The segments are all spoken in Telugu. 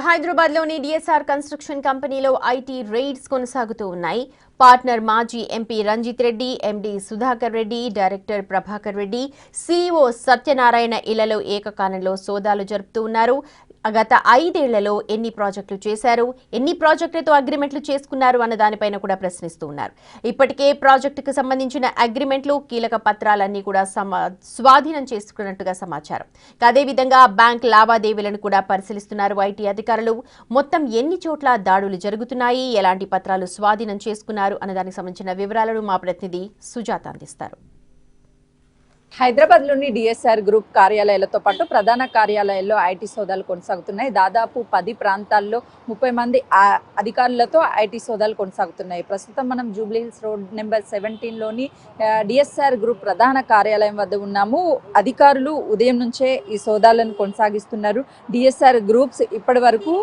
హైదరాబాద్లోని డిఎస్ఆర్ కన్స్ట్రక్షన్ కంపెనీలో ఐటీ రైడ్స్ కొనసాగుతూ ఉన్నాయి. పార్ట్నర్ మాజీ MP Ranjith Reddy, MD Sudhakar Reddy, director Prabhakar Reddy, CEO Satyanarayana ఇళ్లలో ఏకకాలంలో సోదాలు జరుపుతూ ఉన్నారు. గత 5 ఏళ్లలో ఎన్ని ప్రాజెక్టులు చేశారు, ఎన్ని ప్రాజెక్టులతో అగ్రిమెంట్లు చేసుకున్నారు అన్న దానిపైన కూడా ప్రశ్నిస్తూ ఉన్నారు. ఇప్పటికే ప్రాజెక్టుకు సంబంధించిన అగ్రిమెంట్లు, కీలక పత్రాలన్నీ కూడా స్వాధీనం చేసుకున్నట్టుగా సమాచారం. అదేవిధంగా బ్యాంక్ లావాదేవీలను కూడా పరిశీలిస్తున్నారు ఐటీ అధికారులు. మొత్తం ఎన్ని చోట్ల దాడులు జరుగుతున్నాయి, ఎలాంటి పత్రాలు స్వాధీనం చేసుకున్నారు అన్న దానికి సంబంధించిన వివరాలను మా ప్రతినిధి సుజాత అందిస్తారు. హైదరాబాద్లోని డిఎస్ఆర్ గ్రూప్ కార్యాలయాలతో పాటు ప్రధాన కార్యాలయాల్లో ఐటీ సోదాలు కొనసాగుతున్నాయి. దాదాపు 10 ప్రాంతాల్లో 30 మంది అధికారులతో ఐటీ సోదాలు కొనసాగుతున్నాయి. ప్రస్తుతం మనం జూబ్లీ హిల్స్ రోడ్ నెంబర్ 17లోని డిఎస్ఆర్ గ్రూప్ ప్రధాన కార్యాలయం వద్ద ఉన్నాము. అధికారులు ఉదయం నుంచే ఈ సోదాలను కొనసాగిస్తున్నారు. డిఎస్ఆర్ గ్రూప్స్ ఇప్పటి వరకు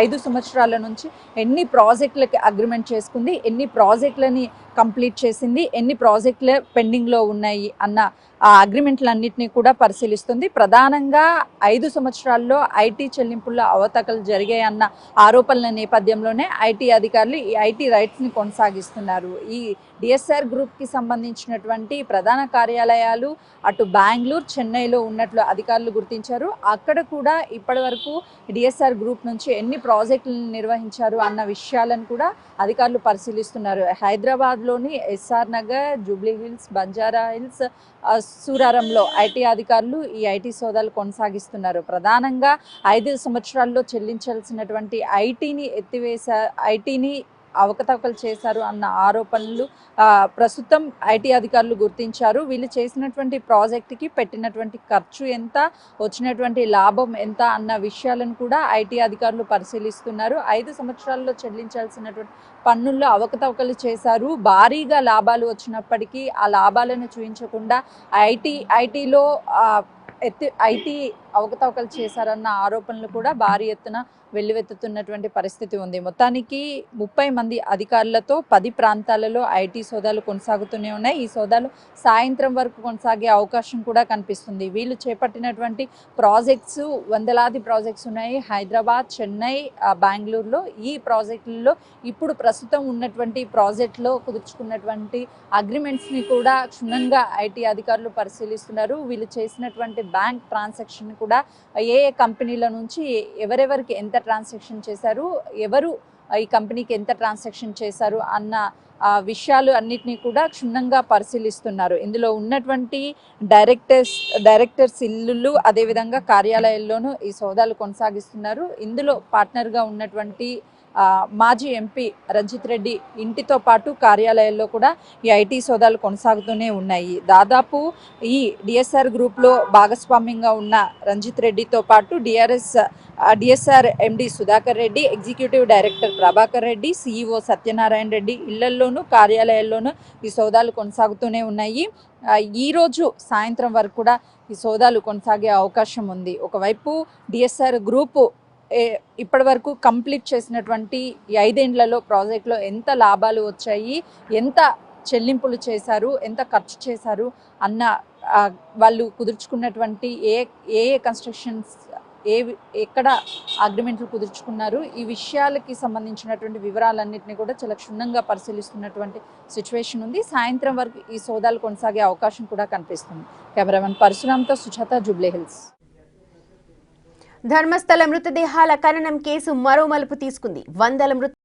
5 సంవత్సరాల నుంచి ఎన్ని ప్రాజెక్టులకి అగ్రిమెంట్ చేసుకుంది, ఎన్ని ప్రాజెక్టులని కంప్లీట్ చేసింది, ఎన్ని ప్రాజెక్టులు పెండింగ్లో ఉన్నాయి అన్న ఆ అగ్రిమెంట్లన్నింటినీ కూడా పరిశీలిస్తుంది. ప్రధానంగా 5 సంవత్సరాల్లో ఐటీ చెల్లింపుల్లో అవతకలు జరిగాయన్న ఆరోపణల నేపథ్యంలోనే ఐటీ అధికారులు ఈ ఐటీ రైట్స్ని కొనసాగిస్తున్నారు. ఈ డిఎస్ఆర్ గ్రూప్కి సంబంధించినటువంటి ప్రధాన కార్యాలయాలు అటు బెంగళూరు, చెన్నైలో ఉన్నట్లు అధికారులు గుర్తించారు. అక్కడ కూడా ఇప్పటి వరకు డిఎస్ఆర్ గ్రూప్ నుంచి ఎన్ని ప్రాజెక్టులను నిర్వహించారు అన్న విషయాలను కూడా అధికారులు పరిశీలిస్తున్నారు. హైదరాబాద్లోని ఎస్ఆర్ నగర్, జూబ్లీ హిల్స్, బంజారా హిల్స్, సూరారంలో ఐటీ అధికారులు ఈ ఐటీ సోదాలు కొనసాగిస్తున్నారు. ప్రధానంగా 5 సంవత్సరాల్లో చెల్లించాల్సినటువంటి ఐటీని అవకతవకలు చేశారు అన్న ఆరోపణలు ప్రస్తుతం ఐటీ అధికారులు గుర్తించారు. వీళ్ళు చేసినటువంటి ప్రాజెక్టుకి పెట్టినటువంటి ఖర్చు ఎంత, వచ్చినటువంటి లాభం ఎంత అన్న విషయాలను కూడా ఐటీ అధికారులు పరిశీలిస్తున్నారు. 5 సంవత్సరాల్లో చెల్లించాల్సినటువంటి పన్నుల్లో అవకతవకలు చేశారు. భారీగా లాభాలు వచ్చినప్పటికీ ఆ లాభాలను చూపించకుండా ఐటీలో ఐటీ అవకతవకలు చేశారన్న ఆరోపణలు కూడా భారీ ఎత్తున వెల్లువెత్తుతున్నటువంటి పరిస్థితి ఉంది. మొత్తానికి 30 మంది అధికారులతో 10 ప్రాంతాలలో ఐటీ సోదాలు కొనసాగుతూనే ఉన్నాయి. ఈ సోదాలు సాయంత్రం వరకు కొనసాగే అవకాశం కూడా కనిపిస్తుంది. వీళ్ళు చేపట్టినటువంటి ప్రాజెక్ట్స్ వందలాది ప్రాజెక్ట్స్ ఉన్నాయి. హైదరాబాద్, చెన్నై, బెంగళూరులో ఈ ప్రాజెక్టుల్లో ఇప్పుడు ప్రస్తుతం ఉన్నటువంటి ప్రాజెక్టులో కుదుర్చుకున్నటువంటి అగ్రిమెంట్స్ని కూడా క్షుణ్ణంగా ఐటీ అధికారులు పరిశీలిస్తున్నారు. వీళ్ళు చేసినటువంటి బ్యాంక్ ట్రాన్సాక్షన్ కూడా ఏ కంపెనీల నుంచి ఎవరెవరికి ఎంత ట్రాన్సాక్షన్ చేశారు, ఎవరు ఈ కంపెనీకి ఎంత ట్రాన్సాక్షన్ చేశారు అన్న విషయాలు అన్నిటినీ కూడా క్షుణ్ణంగా పరిశీలిస్తున్నారు. ఇందులో ఉన్నటువంటి డైరెక్టర్స్ ఇల్లులు అదేవిధంగా కార్యాలయాల్లోనూ ఈ సోదాలు కొనసాగిస్తున్నారు. ఇందులో పార్ట్నర్గా ఉన్నటువంటి మాజీ ఎంపీ రంజిత్ రెడ్డి ఇంటితో పాటు కార్యాలయాల్లో కూడా ఈ ఐటీ సోదాలు కొనసాగుతూనే ఉన్నాయి. దాదాపు ఈ డిఎస్ఆర్ గ్రూప్లో భాగస్వామ్యంగా ఉన్న రంజిత్ రెడ్డితో పాటు DSR MD Sudhakar Reddy, executive director Prabhakar Reddy, CEO Satyanarayana Reddy ఇళ్లల్లోనూ కార్యాలయాల్లోనూ ఈ సోదాలు కొనసాగుతూనే ఉన్నాయి. ఈరోజు సాయంత్రం వరకు కూడా ఈ సోదాలు కొనసాగే అవకాశం ఉంది. ఒకవైపు డిఎస్ఆర్ గ్రూపు ఇప్పటి వరకు కంప్లీట్ చేసినటువంటి 5 ఏళ్లలో ప్రాజెక్టులో ఎంత లాభాలు వచ్చాయి, ఎంత చెల్లింపులు చేశారు, ఎంత ఖర్చు చేశారు అన్న వాళ్ళు కుదుర్చుకున్నటువంటి ఏ కన్స్ట్రక్షన్స్ ఎక్కడ అగ్రిమెంట్లు కుదుర్చుకున్నారు, ఈ విషయాలకి సంబంధించినటువంటి వివరాలన్నింటినీ కూడా చాలా క్షుణ్ణంగా పరిశీలిస్తున్నటువంటి సిచ్యువేషన్ ఉంది. సాయంత్రం వరకు ఈ సోదాలు కొనసాగే అవకాశం కూడా కనిపిస్తుంది. కెమెరామెన్ పరశురామ్తో సుజాత, జూబ్లీ హిల్స్. ధర్మస్థల మృతదేహాల ఖననం కేసు మరో మలుపు తీసుకుంది. వందల